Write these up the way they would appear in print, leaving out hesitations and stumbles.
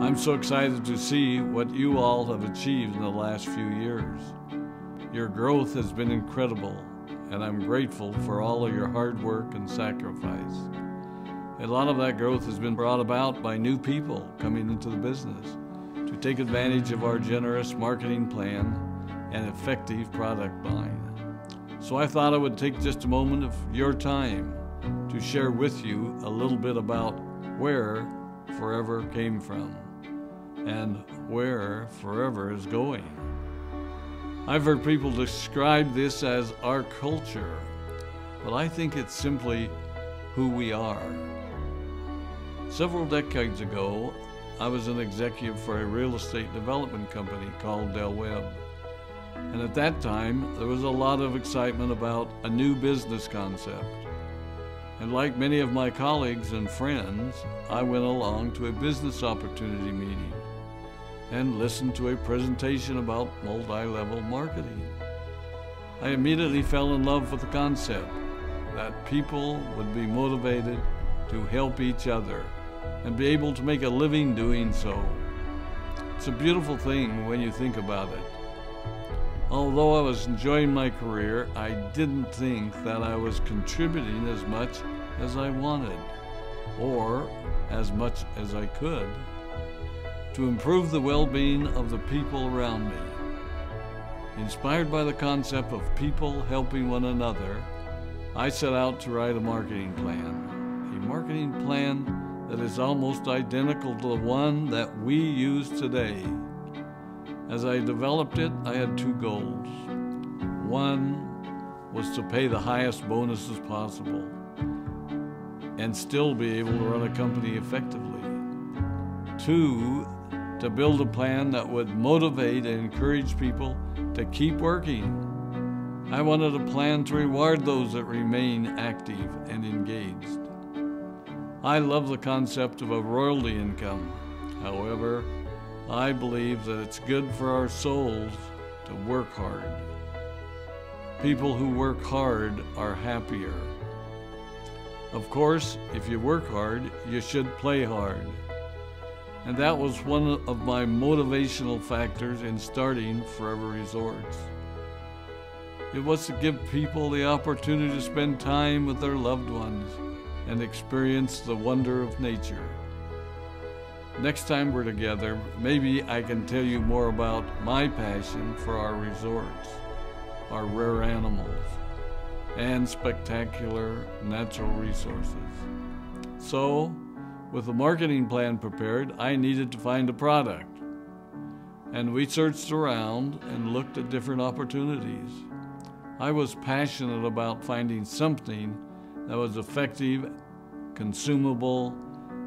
I'm so excited to see what you all have achieved in the last few years. Your growth has been incredible, and I'm grateful for all of your hard work and sacrifice. A lot of that growth has been brought about by new people coming into the business to take advantage of our generous marketing plan and effective product line. So I thought I would take just a moment of your time to share with you a little bit about where Forever came from and where Forever is going. I've heard people describe this as our culture, but I think it's simply who we are. Several decades ago, I was an executive for a real estate development company called Del Webb. And at that time, there was a lot of excitement about a new business concept. And like many of my colleagues and friends, I went along to a business opportunity meeting and listened to a presentation about multi-level marketing. I immediately fell in love with the concept that people would be motivated to help each other and be able to make a living doing so. It's a beautiful thing when you think about it. Although I was enjoying my career, I didn't think that I was contributing as much as I wanted, or as much as I could, to improve the well-being of the people around me. Inspired by the concept of people helping one another, I set out to write a marketing plan that is almost identical to the one that we use today. As I developed it, I had two goals. One was to pay the highest bonuses possible and still be able to run a company effectively. Two, to build a plan that would motivate and encourage people to keep working. I wanted a plan to reward those that remain active and engaged. I love the concept of a royalty income. However, I believe that it's good for our souls to work hard. People who work hard are happier. Of course, if you work hard, you should play hard. And that was one of my motivational factors in starting Forever Resorts. It was to give people the opportunity to spend time with their loved ones and experience the wonder of nature. Next time we're together, maybe I can tell you more about my passion for our resorts, our rare animals, and spectacular natural resources. So, with the marketing plan prepared, I needed to find a product. And we searched around and looked at different opportunities. I was passionate about finding something that was effective, consumable,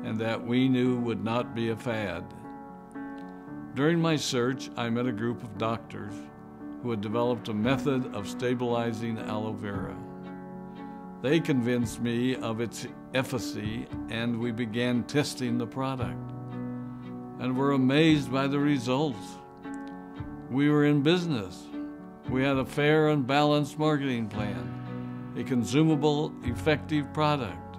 and that we knew would not be a fad. During my search, I met a group of doctors who had developed a method of stabilizing aloe vera. They convinced me of its efficacy, and we began testing the product, and were amazed by the results. We were in business. We had a fair and balanced marketing plan, a consumable, effective product,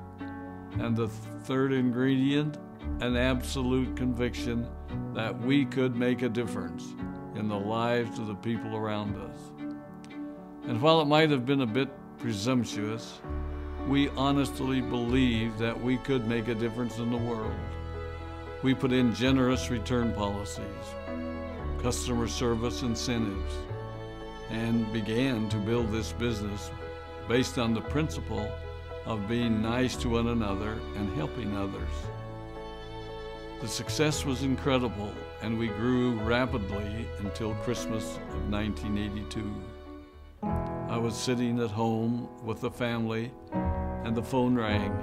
and the third ingredient, an absolute conviction that we could make a difference in the lives of the people around us. And while it might have been a bit presumptuous, we honestly believed that we could make a difference in the world. We put in generous return policies, customer service incentives, and began to build this business based on the principle of being nice to one another and helping others. The success was incredible, and we grew rapidly until Christmas of 1982. I was sitting at home with the family, and the phone rang.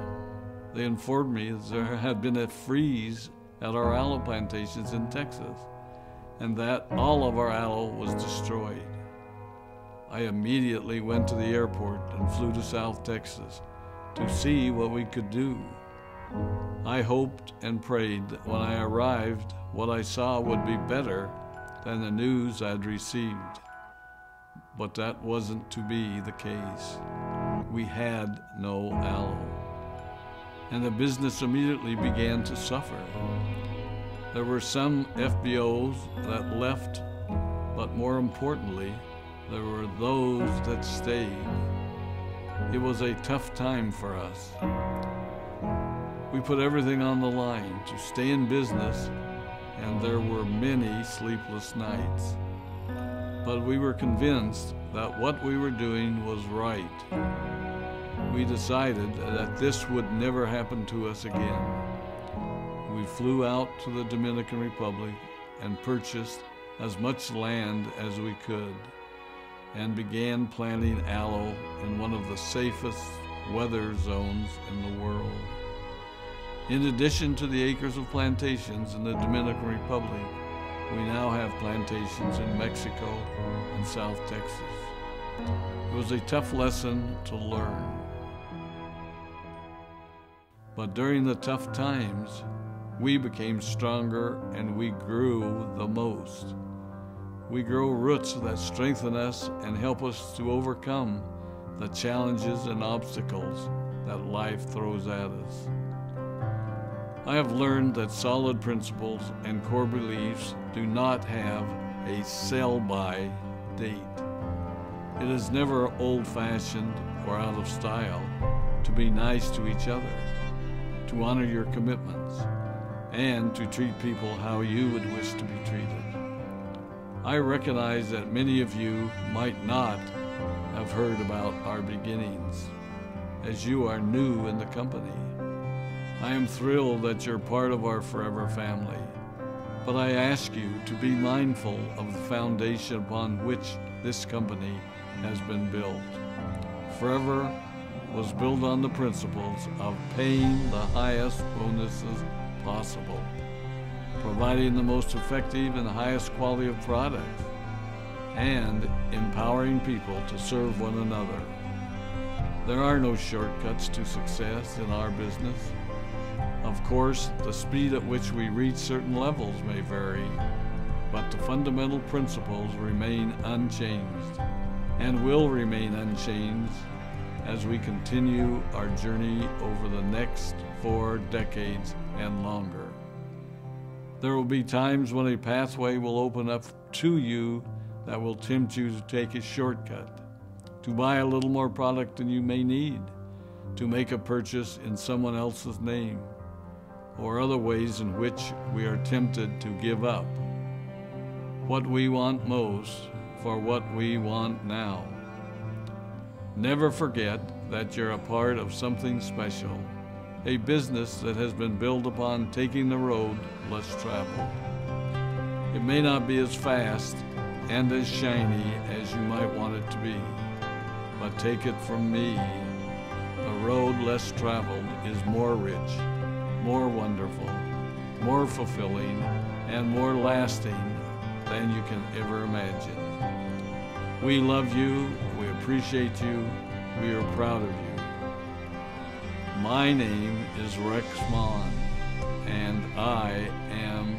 They informed me that there had been a freeze at our aloe plantations in Texas, and that all of our aloe was destroyed. I immediately went to the airport and flew to South Texas to see what we could do. I hoped and prayed that when I arrived, what I saw would be better than the news I'd received. But that wasn't to be the case. We had no aloe, and the business immediately began to suffer. There were some FBOs that left, but more importantly, there were those that stayed. It was a tough time for us. We put everything on the line to stay in business, and there were many sleepless nights. But we were convinced that what we were doing was right. We decided that this would never happen to us again. We flew out to the Dominican Republic and purchased as much land as we could and began planting aloe in one of the safest weather zones in the world. In addition to the acres of plantations in the Dominican Republic, we now have plantations in Mexico and South Texas. It was a tough lesson to learn. But during the tough times, we became stronger and we grew the most. We grow roots that strengthen us and help us to overcome the challenges and obstacles that life throws at us. I have learned that solid principles and core beliefs do not have a sell-by date. It is never old-fashioned or out of style to be nice to each other, to honor your commitments, and to treat people how you would wish to be treated. I recognize that many of you might not have heard about our beginnings, as you are new in the company. I am thrilled that you're part of our forever family, but I ask you to be mindful of the foundation upon which this company has been built. Forever was built on the principles of paying the highest bonuses possible, providing the most effective and highest quality of product, and empowering people to serve one another. There are no shortcuts to success in our business. Of course, the speed at which we reach certain levels may vary, but the fundamental principles remain unchanged and will remain unchanged as we continue our journey over the next 4 decades and longer. There will be times when a pathway will open up to you that will tempt you to take a shortcut, to buy a little more product than you may need, to make a purchase in someone else's name, or other ways in which we are tempted to give up what we want most for what we want now. Never forget that you're a part of something special, a business that has been built upon taking the road less traveled. It may not be as fast and as shiny as you might want it to be, but take it from me, the road less traveled is more rich, more wonderful, more fulfilling, and more lasting than you can ever imagine. We love you, we appreciate you, we are proud of you. My name is Rex Maughan, and I am